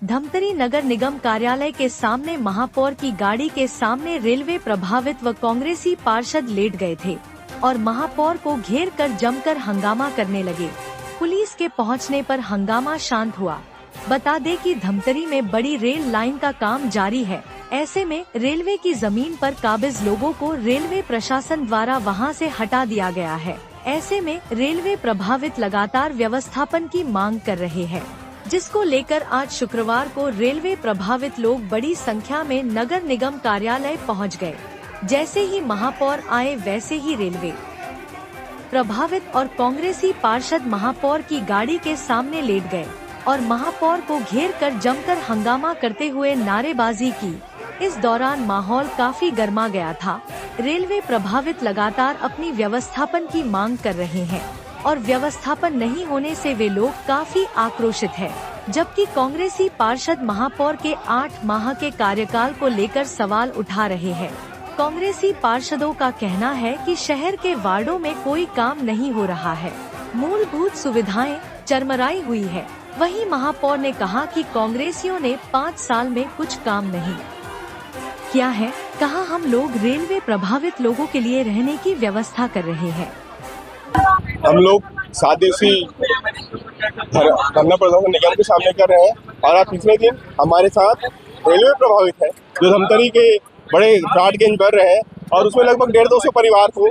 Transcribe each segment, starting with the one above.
धमतरी नगर निगम कार्यालय के सामने महापौर की गाड़ी के सामने रेलवे प्रभावित व कांग्रेसी पार्षद लेट गए थे और महापौर को घेर कर जमकर हंगामा करने लगे। पुलिस के पहुंचने पर हंगामा शांत हुआ। बता दें कि धमतरी में बड़ी रेल लाइन का काम जारी है। ऐसे में रेलवे की जमीन पर काबिज लोगों को रेलवे प्रशासन द्वारा वहां से हटा दिया गया है। ऐसे में रेलवे प्रभावित लगातार व्यवस्थापन की मांग कर रहे हैं, जिसको लेकर आज शुक्रवार को रेलवे प्रभावित लोग बड़ी संख्या में नगर निगम कार्यालय पहुंच गए। जैसे ही महापौर आए वैसे ही रेलवे प्रभावित और कांग्रेसी पार्षद महापौर की गाड़ी के सामने लेट गए और महापौर को घेर कर जमकर हंगामा करते हुए नारेबाजी की। इस दौरान माहौल काफी गर्मा गया था। रेलवे प्रभावित लगातार अपनी व्यवस्थापन की मांग कर रहे हैं और व्यवस्थापन नहीं होने से वे लोग काफी आक्रोशित हैं, जबकि कांग्रेसी पार्षद महापौर के 8 माह के कार्यकाल को लेकर सवाल उठा रहे हैं। कांग्रेसी पार्षदों का कहना है कि शहर के वार्डों में कोई काम नहीं हो रहा है, मूलभूत सुविधाएं चरमराई हुई है। वहीं महापौर ने कहा कि कांग्रेसियों ने 5 साल में कुछ काम नहीं किया है। कहा, हम लोग रेलवे प्रभावित लोगों के लिए रहने की व्यवस्था कर रहे हैं। हम लोग सादे सी धरना प्रदर्शन निगम के सामने कर रहे हैं और आज पिछले दिन हमारे साथ रेलवे प्रभावित है जो धमतरी के बड़े ब्रॉडगेज बन रहे हैं और उसमें लगभग 150-200 परिवार को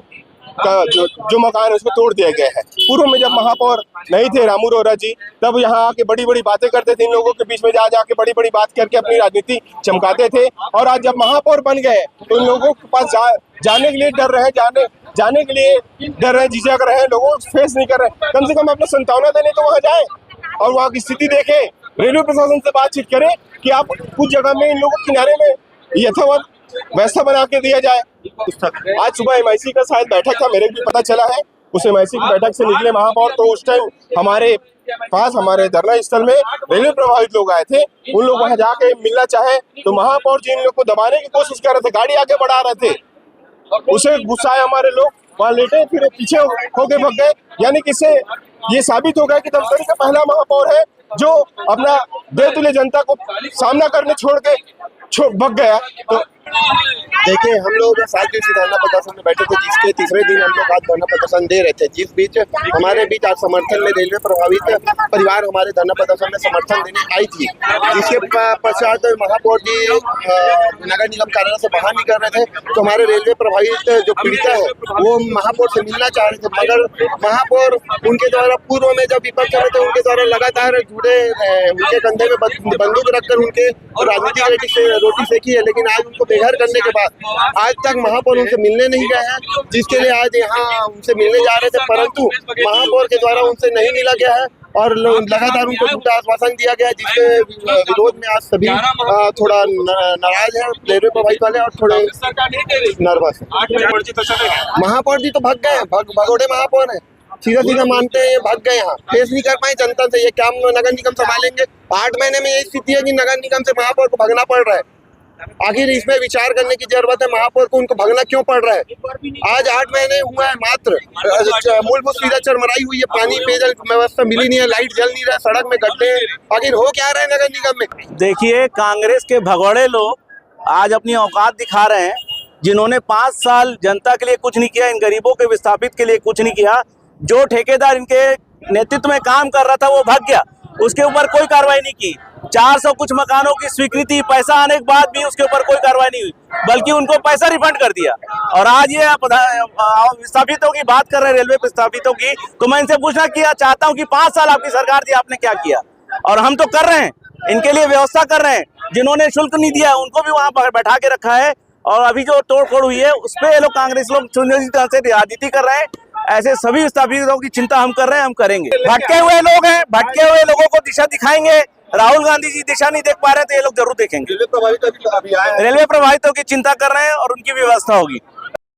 जो मकान है उसको तोड़ दिया गया है। पूर्व में जब महापौर नहीं थे रामू रोहरा जी, तब यहाँ आके बड़ी बड़ी बातें करते थे, इन लोगों के बीच में जाके बड़ी बड़ी बात करके अपनी राजनीति चमकाते थे। और आज जब महापौर बन गए तो इन लोगों के पास जाने के लिए डर रहे, जाने के लिए डर रहे, झिझक रहे, लोगों फेस नहीं कर रहे। कम से कम अपना संतावना देने तो वहाँ जाए और वहाँ की स्थिति देखे, रेलवे प्रशासन से बातचीत करें कि आप कुछ जगह में इन लोगों किनारे में यथावत व्यवस्था बना के दिया जाए। आज सुबह MIC का शायद बैठक था, मेरे भी पता चला है। उस MIC की बैठक से निकले महापौर तो उस टाइम हमारे पास हमारे धरना स्थल में रेलवे प्रभावित लोग आए थे। उन लोग वहाँ जाके मिलना चाहे तो महापौर जी इन लोग को दबाने की कोशिश कर रहे थे, गाड़ी आगे बढ़ा रहे थे। उसे गुस्सा है, हमारे लोग वहाँ लेटे फिर पीछे होके भग गए। यानी कि इससे ये साबित हो गया कि धमतरी का पहला महापौर है जो अपना देवतुल्य जनता को सामना करने छोड़ के भग गया। तो देखिए, हम लोग 7 दिन से धरना प्रदर्शन में बैठे थे, जिसके तीसरे दिन हम लोग आज धरना प्रदर्शन दे रहे थे। जिस बीच हमारे बीच आज समर्थन में रेलवे प्रभावित परिवार हमारे धरना प्रदर्शन में समर्थन देने आई थी, जिसके पश्चात महापौर जी नगर निगम कार्यालय से बाहर निकल रहे थे तो हमारे रेलवे प्रभावित जो पीड़िता है वो महापौर से मिलना चाह रहे थे, मगर महापौर उनके द्वारा पूर्व में जब विपक्ष में थे उनके द्वारा लगातार जुड़े उनके कंधे में बंदूक रखकर उनके राजनीतिक रोटी सेकी है। लेकिन आज उनको बेघर करने के बाद आज तक महापौर उनसे मिलने नहीं गए हैं, जिसके लिए आज यहाँ उनसे मिलने जा रहे थे, परंतु महापौर के द्वारा उनसे नहीं मिला गया है और लगातार उनको झूठा आश्वासन दिया गया है, जिसके विरोध में आज सभी थोड़ा नाराज है रेलवे प्रभावित वाले और थोड़े नर्वस है। महापौर जी तो भग गए, भगोड़े महापौर है, सीधा सीधा मानते हैं भग गए, यहाँ फेस नहीं कर पाए जनता से। ये क्या नगर निगम संभालेंगे? 8 महीने में यही स्थिति है कि नगर निगम से महापौर को भगना पड़ रहा है। आखिर इसमें विचार करने की जरूरत है, महापौर को उनको भगना क्यों पड़ रहा है? आज 8 महीने हुआ है मात्र, मूलभूत सुविधा चरमराई हुई है, पानी पेयजल व्यवस्था मिली नहीं है, लाइट जल नहीं रहा है, सड़क में गड्ढे हैं। आखिर हो क्या रहा है नगर निगम में? देखिए, कांग्रेस के भगोड़े लोग आज अपनी औकात दिखा रहे हैं, जिन्होंने 5 साल जनता के लिए कुछ नहीं किया, इन गरीबों के विस्थापित के लिए कुछ नहीं किया। जो ठेकेदार इनके नेतृत्व में काम कर रहा था वो भाग गया, उसके ऊपर कोई कार्रवाई नहीं की। 400 कुछ मकानों की स्वीकृति, पैसा आने के बाद भी उसके ऊपर कोई कार्रवाई नहीं हुई, बल्कि उनको पैसा रिफंड कर दिया। और आज ये विस्थापितों की बात कर रहे हैं, रेलवे विस्थापितों की, तो मैं इनसे पूछना किया चाहता हूं कि 5 साल आपकी सरकार थी, आपने क्या किया? और हम तो कर रहे हैं, इनके लिए व्यवस्था कर रहे हैं। जिन्होंने शुल्क नहीं दिया उनको भी वहां पर बैठा के रखा है और अभी जो तोड़ फोड़ हुई है उस पर ये लोग कांग्रेस लोग सुनियोजित तरह से राजनीति कर रहे हैं। ऐसे सभी विस्थापितों की चिंता हम कर रहे हैं, हम करेंगे। भटके हुए लोग हैं, भटके हुए लोगों को दिशा दिखाएंगे। राहुल गांधी जी दिशा नहीं देख पा रहे तो ये लोग जरूर देखेंगे। रेलवे प्रभावित अभी आए हैं, रेलवे प्रभावितों की चिंता कर रहे हैं और उनकी व्यवस्था होगी।